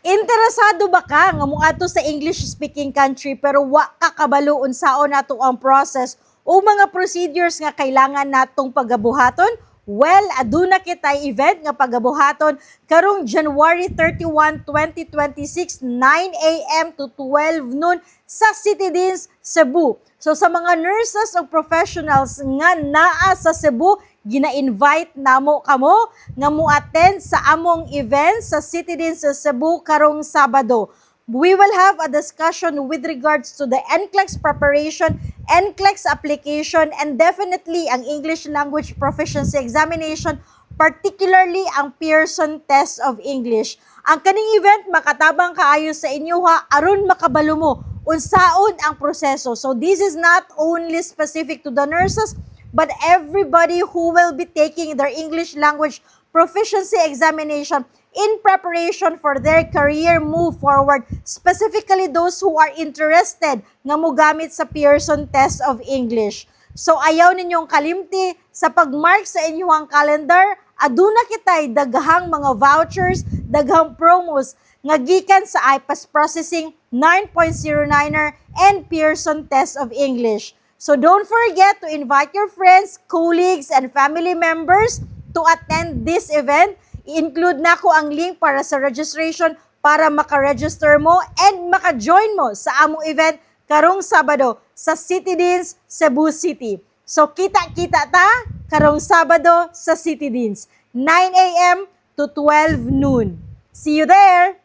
Interesado ba ka nga moadto sa English speaking country pero wa ka kabalo unsaon nato ang process o mga procedures nga kailangan natong pagabuhaton? Well, aduna kitay event nga pagabuhaton karong January 31, 2026, 9 a.m. to 12 noon sa City Deans, Cebu. So sa mga nurses o professionals nga naa sa Cebu, gina-invite namo kamo nga mo-attend sa among event sa City Deans sa Cebu karong Sabado. We will have a discussion with regards to the NCLEX preparation, NCLEX application, and definitely ang English Language Proficiency Examination, particularly ang Pearson Test of English. Ang kaning event makatabang kaayo sa inyo ha, aron makabalo mo unsaon ang proseso. So this is not only specific to the nurses, but everybody who will be taking their English language proficiency examination in preparation for their career move forward, specifically those who are interested nga mogamit sa Pearson Test of English. So ayaw ninyong kalimti sa pagmark sa inyong calendar, aduna kitay daghang mga vouchers, daghang promos nga gikan sa IPAS Processing 9.09er and Pearson Test of English. So don't forget to invite your friends, colleagues, and family members to attend this event. I-include na ko ang link para sa registration para maka-register mo and maka-join mo sa among event karong Sabado sa City Deans, Cebu City. So kita-kita ta karong Sabado sa City Deans, 9 a.m. to 12 noon. See you there!